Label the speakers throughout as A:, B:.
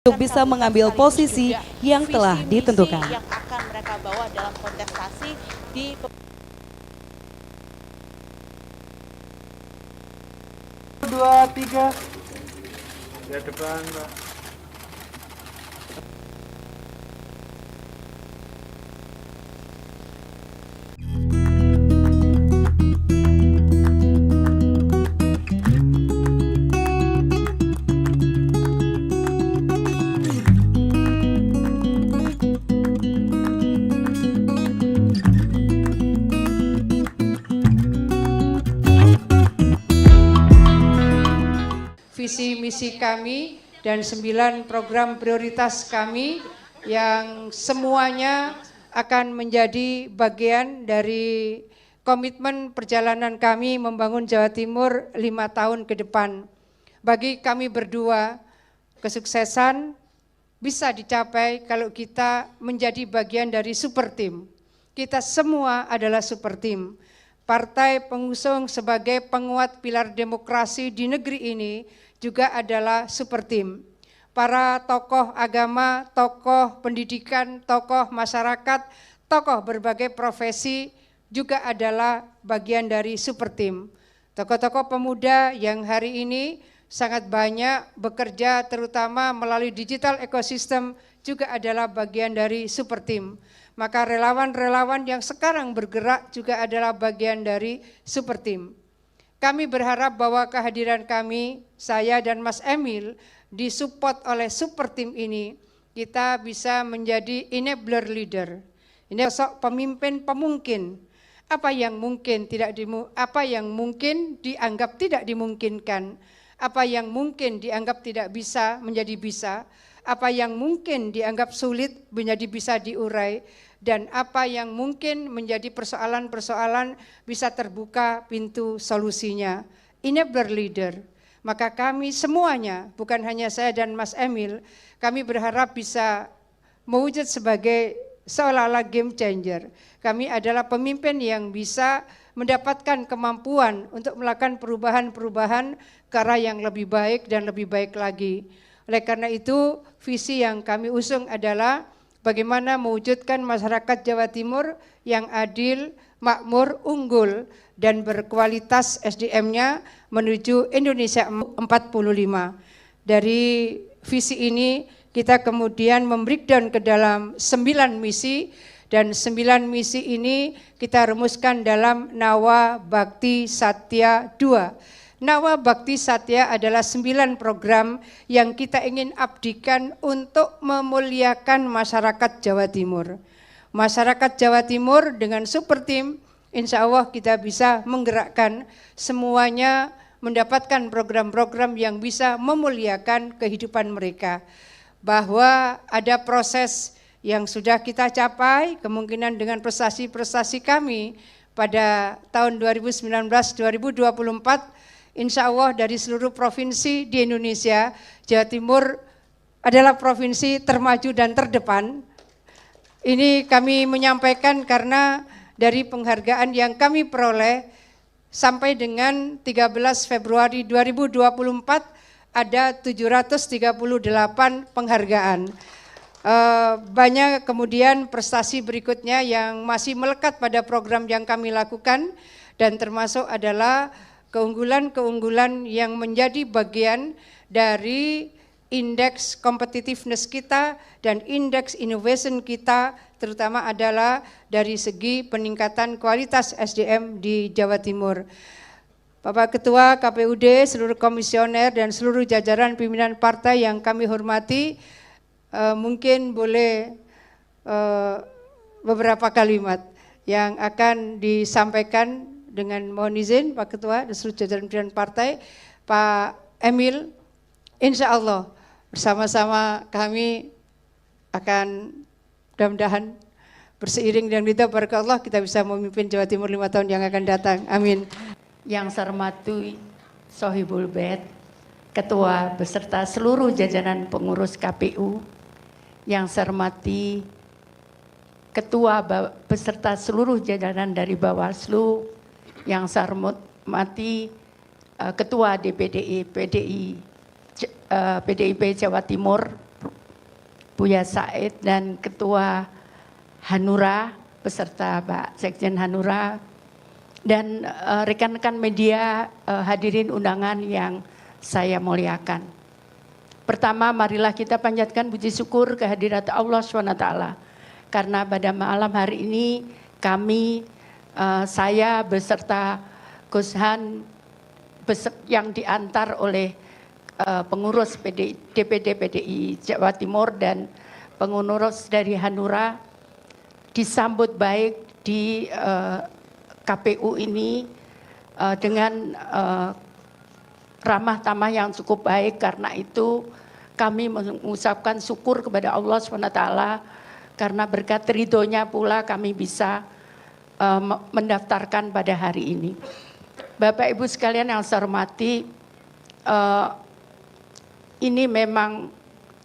A: untuk bisa mengambil posisi yang telah ditentukan.
B: Yang akan mereka bawa dalam kontestasi di
C: 2, 3 ke depan, Pak.
D: Visi misi kami dan 9 program prioritas kami yang semuanya akan menjadi bagian dari komitmen perjalanan kami membangun Jawa Timur 5 tahun ke depan. Bagi kami berdua, kesuksesan bisa dicapai kalau kita menjadi bagian dari super team. Kita semua adalah super team. Partai pengusung sebagai penguat pilar demokrasi di negeri ini juga adalah super team. Para tokoh agama, tokoh pendidikan, tokoh masyarakat, tokoh berbagai profesi juga adalah bagian dari super team. Tokoh-tokoh pemuda yang hari ini sangat banyak bekerja terutama melalui digital ekosistem juga adalah bagian dari super team. Maka relawan-relawan yang sekarang bergerak juga adalah bagian dari super team. Kami berharap bahwa kehadiran kami, saya dan Mas Emil, disupport oleh super team ini, kita bisa menjadi enabler leader. Ini sosok pemimpin pemungkin. Apa yang mungkin dianggap tidak dimungkinkan, apa yang mungkin dianggap tidak bisa menjadi bisa, apa yang mungkin dianggap sulit menjadi bisa diurai, dan apa yang mungkin menjadi persoalan-persoalan bisa terbuka pintu solusinya. Enabler leader. Maka kami semuanya, bukan hanya saya dan Mas Emil, kami berharap bisa mewujud sebagai seolah-olah game changer. Kami adalah pemimpin yang bisa mendapatkan kemampuan untuk melakukan perubahan-perubahan ke arah yang lebih baik dan lebih baik lagi. Oleh karena itu, visi yang kami usung adalah bagaimana mewujudkan masyarakat Jawa Timur yang adil, makmur, unggul, dan berkualitas SDM-nya menuju Indonesia 45. Dari visi ini kita kemudian membreakdown ke dalam 9 misi, dan 9 misi ini kita rumuskan dalam Nawa Bakti Satya 2. Nawa Bakti Satya adalah 9 program yang kita ingin abdikan untuk memuliakan masyarakat Jawa Timur. Masyarakat Jawa Timur dengan super team, insya Allah kita bisa menggerakkan semuanya mendapatkan program-program yang bisa memuliakan kehidupan mereka. Bahwa ada proses yang sudah kita capai, kemungkinan dengan prestasi-prestasi kami pada tahun 2019-2024, insya Allah dari seluruh provinsi di Indonesia, Jawa Timur adalah provinsi termaju dan terdepan. Ini kami menyampaikan karena dari penghargaan yang kami peroleh sampai dengan 13 Februari 2024 ada 738 penghargaan. Banyak kemudian prestasi berikutnya yang masih melekat pada program yang kami lakukan, dan termasuk adalah keunggulan-keunggulan yang menjadi bagian dari indeks competitiveness kita dan indeks innovation kita, terutama adalah dari segi peningkatan kualitas SDM di Jawa Timur. Bapak Ketua KPUD, seluruh komisioner dan seluruh jajaran pimpinan partai yang kami hormati, mungkin boleh beberapa kalimat yang akan disampaikan dengan mohon izin Pak Ketua dan seluruh jajaran pimpinan partai. Pak Emil, insya Allah bersama-sama kami akan mudah-mudahan berseiring dengan ridha barak Allah kita bisa memimpin Jawa Timur 5 tahun yang akan datang. Amin.
E: Yang saya hormati Sohibul Bait, Ketua beserta seluruh jajaran pengurus KPU, yang saya hormati Ketua beserta seluruh jajaran dari Bawaslu, yang saya hormati Ketua DPD PDIP Jawa Timur Buya Said dan Ketua Hanura beserta Pak Sekjen Hanura dan rekan-rekan media, hadirin undangan yang saya muliakan. Pertama, marilah kita panjatkan puji syukur kehadirat Allah SWT. Karena pada malam hari ini kami, saya beserta Gus Han yang diantar oleh pengurus DPD PDI Jawa Timur dan pengurus dari Hanura disambut baik di KPU ini dengan ramah tamah yang cukup baik. Karena itu kami mengucapkan syukur kepada Allah SWT karena berkat ridhonya pula kami bisa mendaftarkan pada hari ini. Bapak Ibu sekalian yang saya hormati, ini memang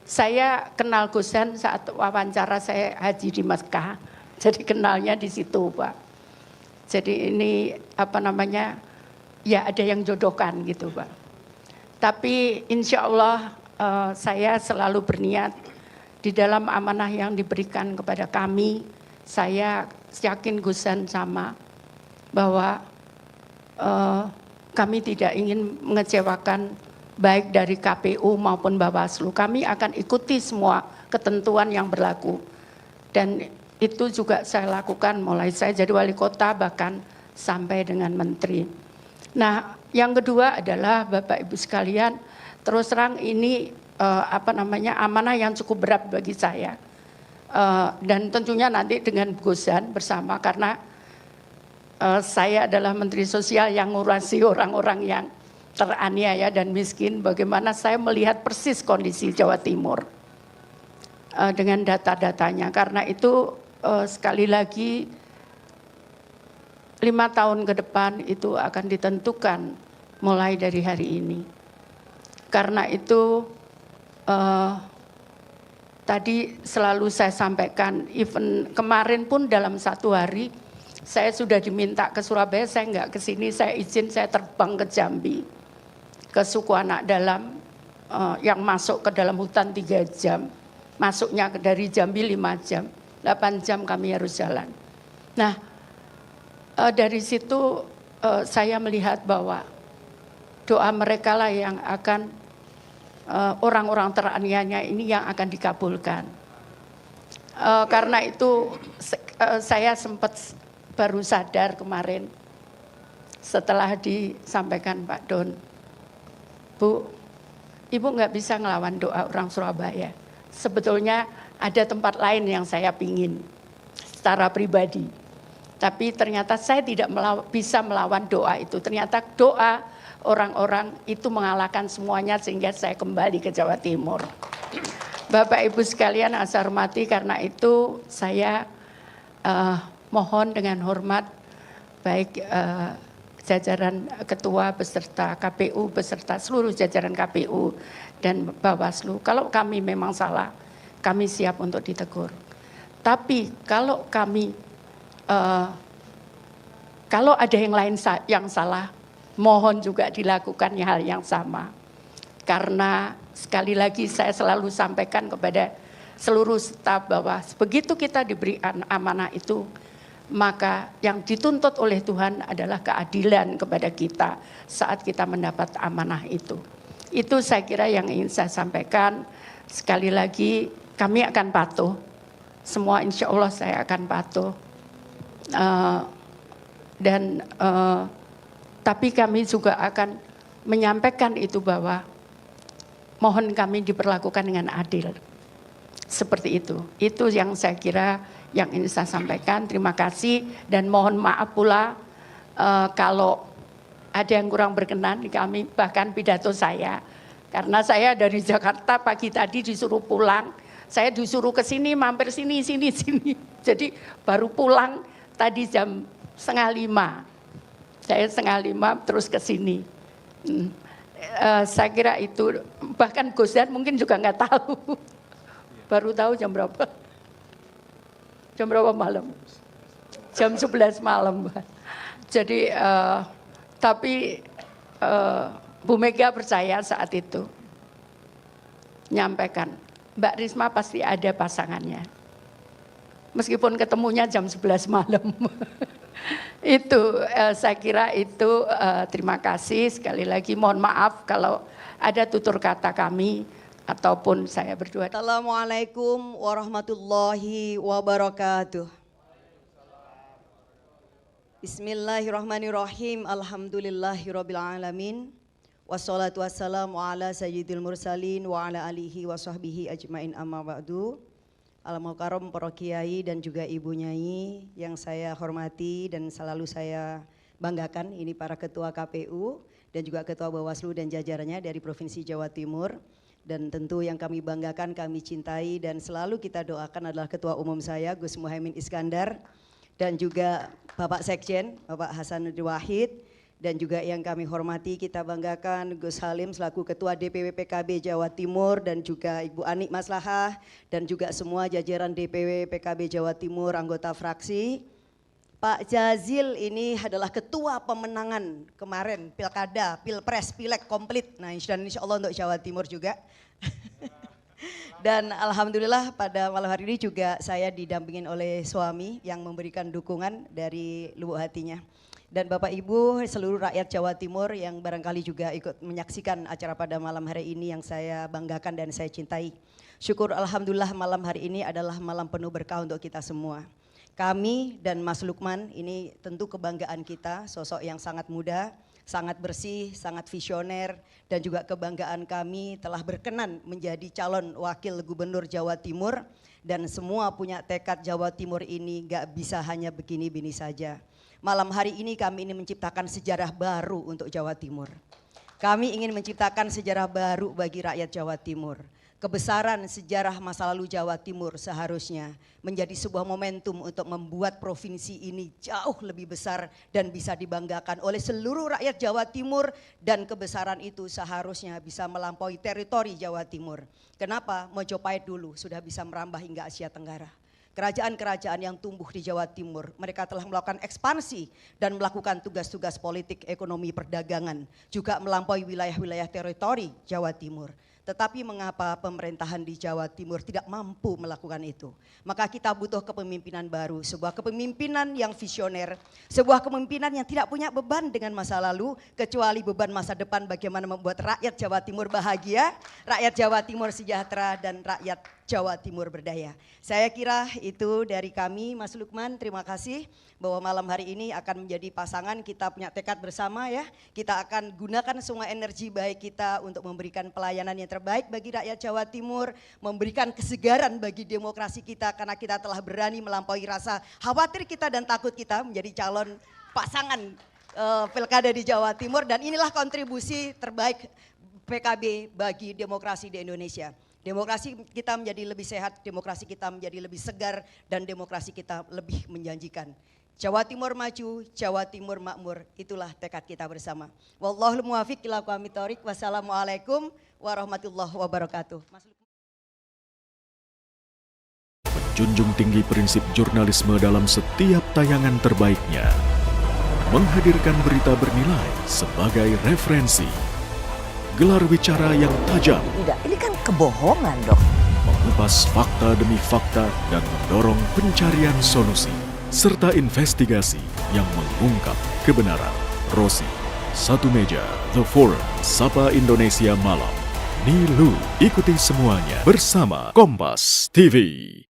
E: saya kenal Gus Han saat wawancara saya haji di Mekah, jadi kenalnya di situ Pak. Jadi ini apa namanya, ya ada yang jodohkan gitu Pak. Tapi insya Allah saya selalu berniat di dalam amanah yang diberikan kepada kami. Saya yakin Gus Han sama bahwa kami tidak ingin mengecewakan baik dari KPU maupun Bawaslu. Kami akan ikuti semua ketentuan yang berlaku. Dan itu juga saya lakukan mulai saya jadi wali kota bahkan sampai dengan menteri. Nah, yang kedua adalah Bapak Ibu sekalian, terus terang ini amanah yang cukup berat bagi saya. Dan tentunya nanti dengan Gus Han bersama karena saya adalah Menteri Sosial yang ngurusi orang-orang yang teraniaya dan miskin. Bagaimana saya melihat persis kondisi Jawa Timur dengan data-datanya. Karena itu sekali lagi 5 tahun ke depan itu akan ditentukan mulai dari hari ini. Karena itu tadi selalu saya sampaikan, even kemarin pun dalam 1 hari saya sudah diminta ke Surabaya, saya nggak ke sini, saya izin saya terbang ke Jambi, ke suku anak dalam yang masuk ke dalam hutan 3 jam, masuknya dari Jambi 5 jam, 8 jam kami harus jalan. Nah dari situ saya melihat bahwa doa mereka lah yang akan orang-orang teraniaya ini yang akan dikabulkan. Karena itu saya sempat baru sadar kemarin setelah disampaikan Pak Don, Bu, Ibu nggak bisa ngelawan doa orang Surabaya. Sebetulnya ada tempat lain yang saya pingin secara pribadi. Tapi ternyata saya tidak bisa melawan doa itu. Ternyata doa orang-orang itu mengalahkan semuanya sehingga saya kembali ke Jawa Timur. Bapak Ibu sekalian yang saya hormati, karena itu saya mohon dengan hormat baik jajaran ketua beserta KPU beserta seluruh jajaran KPU dan Bawaslu, kalau kami memang salah, kami siap untuk ditegur. Tapi kalau kami kalau ada yang lain yang salah, mohon juga dilakukan hal yang sama. Karena sekali lagi saya selalu sampaikan kepada seluruh staf bahwa begitu kita diberi amanah itu, maka yang dituntut oleh Tuhan adalah keadilan kepada kita saat kita mendapat amanah itu. Itu saya kira yang ingin saya sampaikan. Sekali lagi kami akan patuh. Semua insya Allah saya akan patuh. Tapi kami juga akan menyampaikan itu bahwa mohon kami diperlakukan dengan adil. Seperti itu. Itu yang saya kira yang ingin saya sampaikan. Terima kasih dan mohon maaf pula kalau ada yang kurang berkenan di kami, bahkan pidato saya. Karena saya dari Jakarta pagi tadi disuruh pulang, saya disuruh ke sini, mampir sini. Jadi baru pulang tadi jam 4:30. Saya 4:30 terus ke sini. Saya kira itu, bahkan Gus Han mungkin juga nggak tahu. Baru tahu jam berapa? Jam berapa malam? Jam 11 malam. Jadi tapi Bu Mega percaya saat itu nyampaikan Mbak Risma pasti ada pasangannya. Meskipun ketemunya jam 11 malam. Itu saya kira itu terima kasih sekali lagi, mohon maaf kalau ada tutur kata kami ataupun saya berdua.
A: Assalamualaikum warahmatullahi wabarakatuh. Bismillahirrahmanirrahim. Alhamdulillahirabbil alamin. Wassalatu wassalamu ala sayyidil mursalin wa ala alihi wa sahbihi ajmain amma ba'du. Al-Mukarram para kiai dan juga ibu nyai yang saya hormati dan selalu saya banggakan, ini para ketua KPU dan juga ketua Bawaslu dan jajarannya dari Provinsi Jawa Timur. Dan tentu yang kami banggakan, kami cintai dan selalu kita doakan adalah ketua umum saya Gus Muhaimin Iskandar dan juga Bapak Sekjen Bapak Hasanuddin Wahid. Dan juga yang kami hormati, kita banggakan Gus Halim selaku Ketua DPW PKB Jawa Timur dan juga Ibu Anik Maslahah dan juga semua jajaran DPW PKB Jawa Timur, anggota fraksi. Pak Jazil ini adalah ketua pemenangan kemarin Pilkada, Pilpres, Pileg komplit. Nah insya Allah untuk Jawa Timur juga. Dan alhamdulillah pada malam hari ini juga saya didampingin oleh suami yang memberikan dukungan dari lubuk hatinya. Dan Bapak Ibu seluruh rakyat Jawa Timur yang barangkali juga ikut menyaksikan acara pada malam hari ini yang saya banggakan dan saya cintai. Syukur alhamdulillah malam hari ini adalah malam penuh berkah untuk kita semua. Kami dan Mas Lukman ini tentu kebanggaan kita, sosok yang sangat muda, sangat bersih, sangat visioner dan juga kebanggaan kami telah berkenan menjadi calon wakil gubernur Jawa Timur dan semua punya tekad Jawa Timur ini gak bisa hanya begini-begini saja. Malam hari ini kami ingin menciptakan sejarah baru untuk Jawa Timur. Kami ingin menciptakan sejarah baru bagi rakyat Jawa Timur. Kebesaran sejarah masa lalu Jawa Timur seharusnya menjadi sebuah momentum untuk membuat provinsi ini jauh lebih besar dan bisa dibanggakan oleh seluruh rakyat Jawa Timur dan kebesaran itu seharusnya bisa melampaui teritori Jawa Timur. Kenapa? Mojopahit dulu sudah bisa merambah hingga Asia Tenggara. Kerajaan-kerajaan yang tumbuh di Jawa Timur, mereka telah melakukan ekspansi dan melakukan tugas-tugas politik, ekonomi, perdagangan, juga melampaui wilayah-wilayah teritori Jawa Timur. Tetapi mengapa pemerintahan di Jawa Timur tidak mampu melakukan itu? Maka kita butuh kepemimpinan baru, sebuah kepemimpinan yang visioner, sebuah kepemimpinan yang tidak punya beban dengan masa lalu, kecuali beban masa depan bagaimana membuat rakyat Jawa Timur bahagia, rakyat Jawa Timur sejahtera, dan rakyat Jawa Timur berdaya. Saya kira itu dari kami, Mas Lukman, terima kasih bahwa malam hari ini akan menjadi pasangan, kita punya tekad bersama ya, kita akan gunakan semua energi baik kita untuk memberikan pelayanan yang terbaik bagi rakyat Jawa Timur, memberikan kesegaran bagi demokrasi kita karena kita telah berani melampaui rasa khawatir kita dan takut kita menjadi calon pasangan pilkada di Jawa Timur dan inilah kontribusi terbaik PKB bagi demokrasi di Indonesia. Demokrasi kita menjadi lebih sehat, demokrasi kita menjadi lebih segar dan demokrasi kita lebih menjanjikan. Jawa Timur maju, Jawa Timur makmur, itulah tekad kita bersama. Wallahul muwaffiq ila aqwamit thoriq. Wassalamualaikum warahmatullahi wabarakatuh.
F: Menjunjung tinggi prinsip jurnalisme dalam setiap tayangan terbaiknya. Menghadirkan berita bernilai sebagai referensi. Gelar bicara yang tajam.
G: Tidak, ini kan kebohongan dok.
F: Mengupas fakta demi fakta dan mendorong pencarian solusi. Serta investigasi yang mengungkap kebenaran. Rosi, Satu Meja, The Forum, Sapa Indonesia Malam. Nilu, ikuti semuanya bersama Kompas TV.